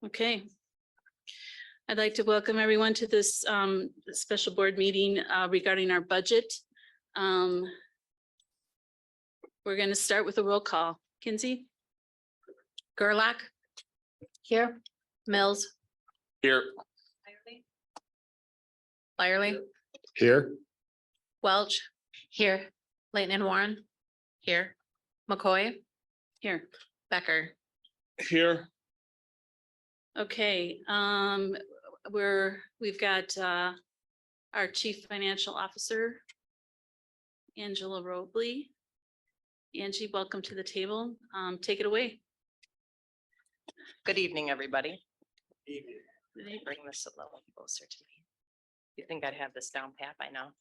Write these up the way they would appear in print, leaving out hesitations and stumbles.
Okay. I'd like to welcome everyone to this special board meeting regarding our budget. We're going to start with a roll call. Kinsey? Gerlach? Here. Mills? Here. Byerly? Here. Welch? Here. Layton and Warren? Here. McCoy? Here. Becker? Here. Okay, we've got our Chief Financial Officer, Angela Robley. Angie, welcome to the table. Take it away. Good evening, everybody. Bring this a little closer to me. You think I'd have this down pat by now?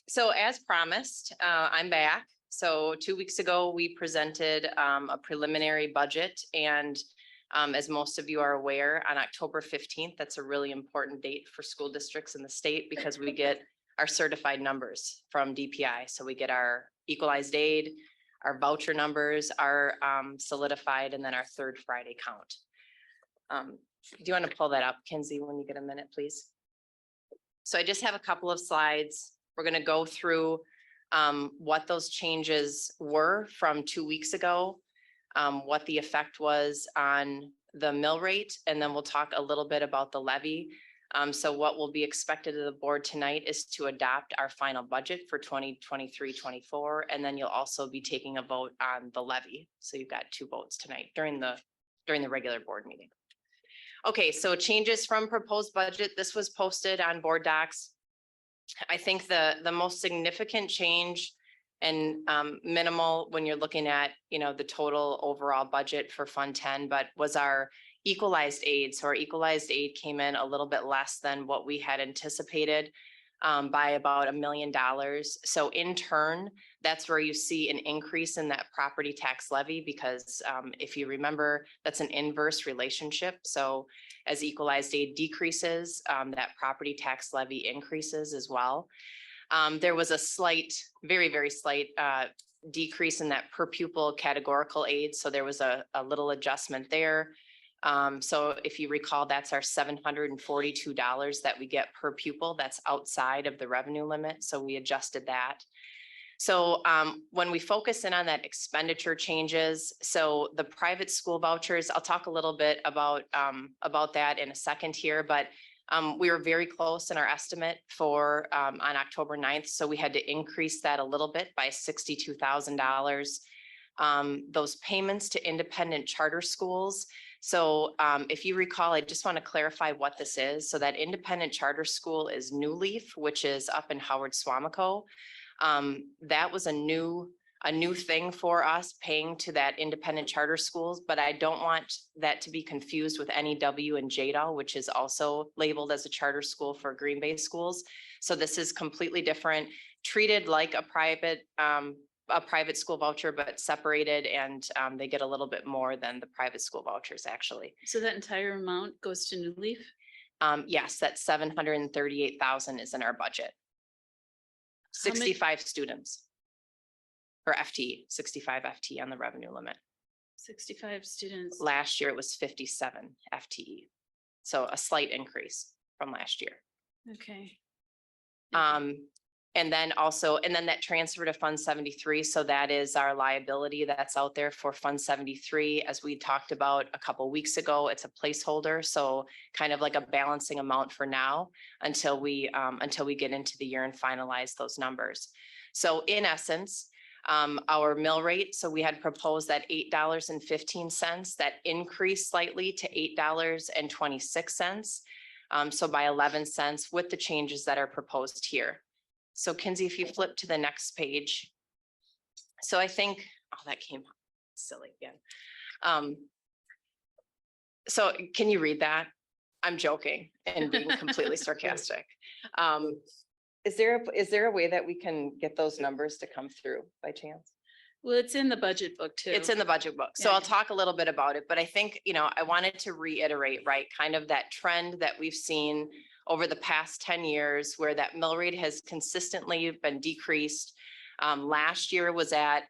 So as promised, I'm back. So 2 weeks ago, we presented a preliminary budget, and as most of you are aware, on October 15th, that's a really important date for school districts in the state because we get our certified numbers from DPI. So we get our equalized aid, our voucher numbers are solidified, and then our third Friday count. Do you want to pull that up, Kinsey, when you get a minute, please? So I just have a couple of slides. We're going to go through what those changes were from 2 weeks ago, what the effect was on the mill rate, and then we'll talk a little bit about the levy. So what will be expected of the board tonight is to adopt our final budget for 2023-24, and then you'll also be taking a vote on the levy. So you've got 2 votes tonight during the regular board meeting. Okay, so changes from proposed budget. This was posted on board docs. I think the most significant change and minimal when you're looking at, the total overall budget for Fund 10, but was our equalized aid. So our equalized aid came in a little bit less than what we had anticipated by about $1 million. So in turn, that's where you see an increase in that property tax levy, because if you remember, that's an inverse relationship. So as equalized aid decreases, that property tax levy increases as well. There was a slight, very, very slight decrease in that per pupil categorical aid. So there was a little adjustment there. So if you recall, that's our $742 that we get per pupil. That's outside of the revenue limit. So we adjusted that. So when we focus in on that expenditure changes, so the private school vouchers, I'll talk a little bit about that in a second here, but we were very close in our estimate for on October 9th. So we had to increase that a little bit by $62,000. Those payments to independent charter schools. So if you recall, I just want to clarify what this is. So that independent charter school is New Leaf, which is up in Howard Suamico. That was a new thing for us, paying to that independent charter schools, but I don't want that to be confused with NEW and JDAL, which is also labeled as a charter school for Green Bay schools. So this is completely different, treated like a private school voucher, but separated, and they get a little bit more than the private school vouchers actually. So that entire amount goes to New Leaf? Yes, that $738,000 is in our budget. 65 students. For FTE, 65 FTE on the revenue limit. 65 students. Last year it was 57 FTE. So a slight increase from last year. Okay. And then that transfer to Fund 73. So that is our liability that's out there for Fund 73. As we talked about a couple of weeks ago, it's a placeholder. So kind of like a balancing amount for now until we get into the year and finalize those numbers. So in essence, our mill rate, so we had proposed that $8.15, that increased slightly to $8.26. So by 11 cents with the changes that are proposed here. So Kinsey, if you flip to the next page. So I think, that came silly again. So can you read that? I'm joking and being completely sarcastic. Is there a way that we can get those numbers to come through by chance? Well, it's in the budget book too. It's in the budget book. So Yeah. I'll talk a little bit about it, but I think, I wanted to reiterate, right, kind of that trend that we've seen over the past 10 years where that mill rate has consistently been decreased. Last year was at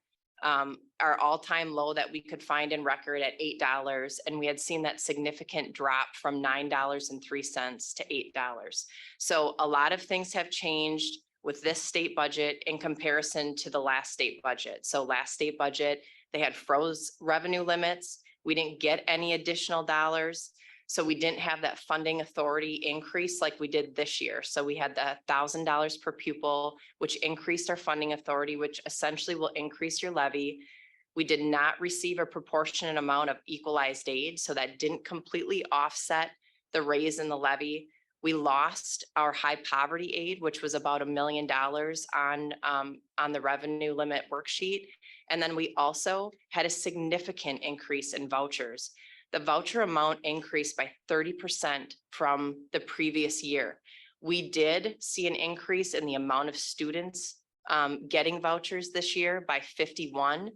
our all-time low that we could find in record at $8. And we had seen that significant drop from $9.03 to $8. So a lot of things have changed with this state budget in comparison to the last state budget. So last state budget, they had froze revenue limits. We didn't get any additional dollars. So we didn't have that funding authority increase like we did this year. So we had the $1,000 per pupil, which increased our funding authority, which essentially will increase your levy. We did not receive a proportionate amount of equalized aid, so that didn't completely offset the raise in the levy. We lost our high poverty aid, which was about $1 million on the revenue limit worksheet. And then we also had a significant increase in vouchers. The voucher amount increased by 30% from the previous year. We did see an increase in the amount of students getting vouchers this year by 51,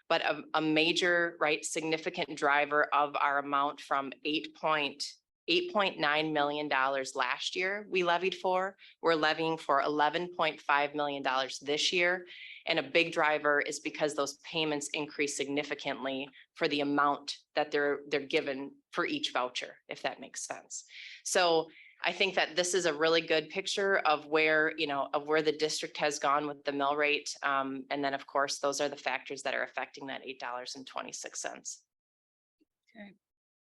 but a major, right, significant driver of our amount from $8.9 million last year we levied for, we're levying for $11.5 million this year. And a big driver is because those payments increase significantly for the amount that they're given for each voucher, if that makes sense. So I think that this is a really good picture of where, of where the district has gone with the mill rate. And then of course, those are the factors that are affecting that $8.26. Okay.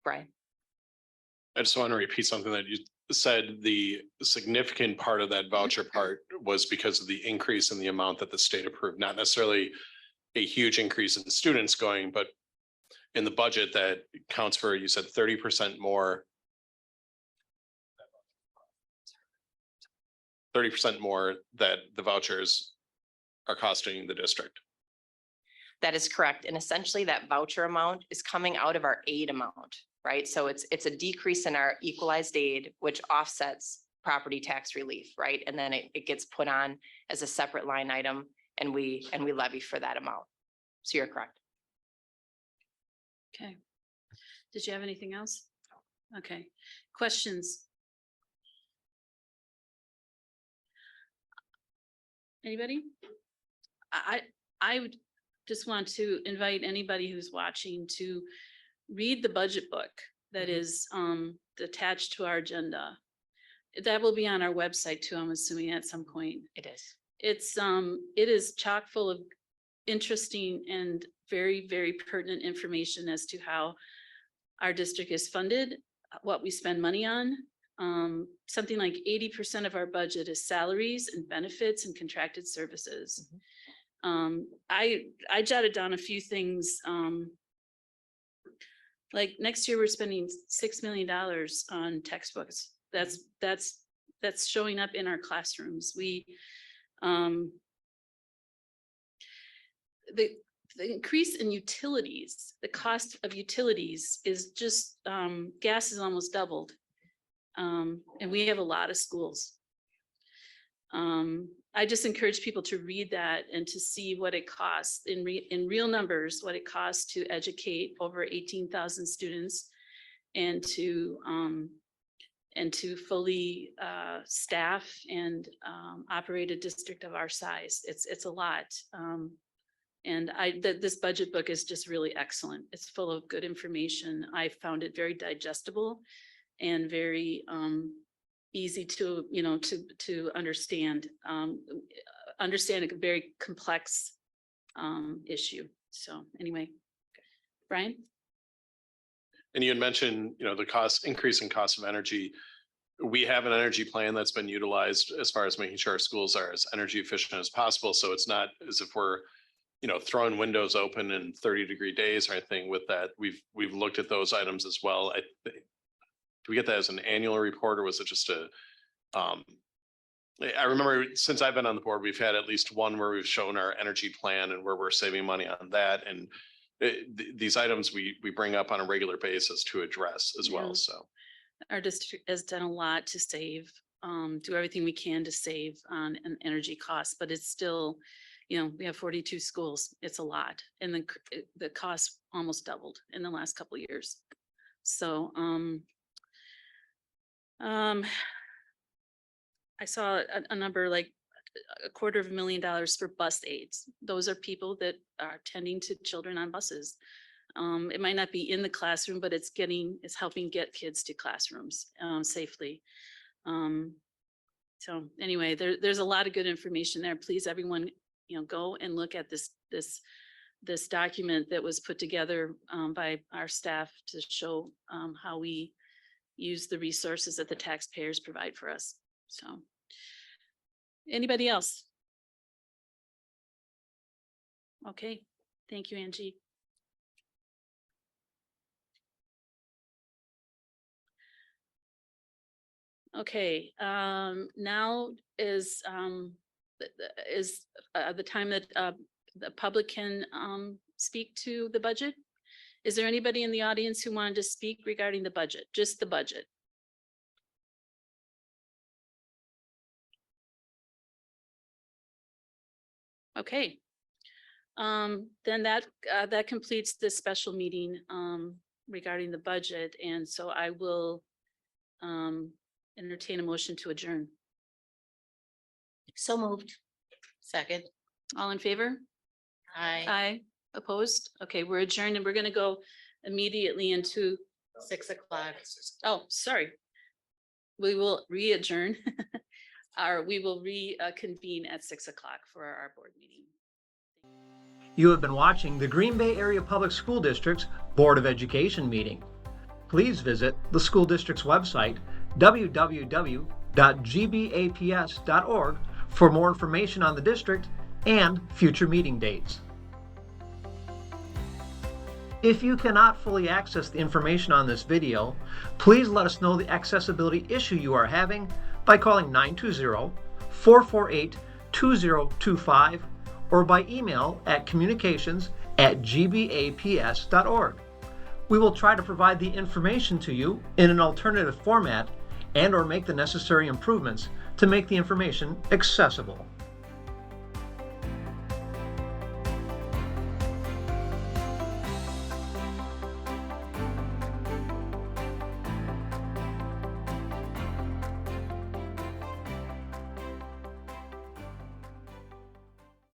Brian. I just want to repeat something that you said. The significant part of that voucher part was because of the increase in the amount that the state approved, not necessarily a huge increase in students going, but in the budget that counts for, you said 30% more. 30% more that the vouchers are costing the district. That is correct. And essentially that voucher amount is coming out of our aid amount, right? So it's a decrease in our equalized aid, which offsets property tax relief, right? And then it gets put on as a separate line item and we levy for that amount. So you're correct. Okay. Did you have anything else? Okay. Questions? Anybody? I would just want to invite anybody who's watching to read the budget book that is attached to our agenda. That will be on our website too, I'm assuming at some point. It is. It is chock full of interesting and very, very pertinent information as to how our district is funded, what we spend money on. Something like 80% of our budget is salaries and benefits and contracted services. I jotted down a few things. Like next year, we're spending $6 million on textbooks. That's showing up in our classrooms. The increase in utilities, the cost of utilities is just, gas is almost doubled. And we have a lot of schools. I just encourage people to read that and to see what it costs in real numbers, what it costs to educate over 18,000 students and to fully staff and operate a district of our size. It's a lot. And this budget book is just really excellent. It's full of good information. I found it very digestible and very easy to understand. Understand a very complex issue. So anyway, Brian. And you had mentioned, the increase in cost of energy. We have an energy plan that's been utilized as far as making sure our schools are as energy efficient as possible. So it's not as if we're, throwing windows open in 30-degree days or anything with that. We've looked at those items as well. Do we get that as an annual report, or was it just I remember since I've been on the board, we've had at least one where we've shown our energy plan and where we're saving money on that. And these items we bring up on a regular basis to address as well. So our district has done a lot to save, do everything we can to save on an energy cost, but it's still, we have 42 schools. It's a lot. And the cost almost doubled in the last couple of years. So, I saw a number like $250,000 for bus aides. Those are people that are tending to children on buses. It might not be in the classroom, but it's helping get kids to classrooms safely. So anyway, there's a lot of good information there. Please, everyone, go and look at this document that was put together by our staff to show how we use the resources that the taxpayers provide for us. So anybody else? Okay, thank you, Angie. Okay, now is the time that the public can speak to the budget. Is there anybody in the audience who wanted to speak regarding the budget, just the budget? Okay, then that completes this special meeting regarding the budget, and so I will entertain a motion to adjourn. So moved. Second. All in favor? Aye. Aye. Opposed? Okay, we're adjourned and we're gonna go immediately into, 6 o'clock. oh, sorry. We will re-adjourn. We will reconvene at 6 o'clock for our board meeting. You have been watching the Green Bay Area Public School District's Board of Education meeting. Please visit the school district's website, www.gbaps.org, for more information on the district and future meeting dates. If you cannot fully access the information on this video, please let us know the accessibility issue you are having by calling 920-448-2025 or by email at communications@gbaps.org. We will try to provide the information to you in an alternative format and/or make the necessary improvements to make the information accessible.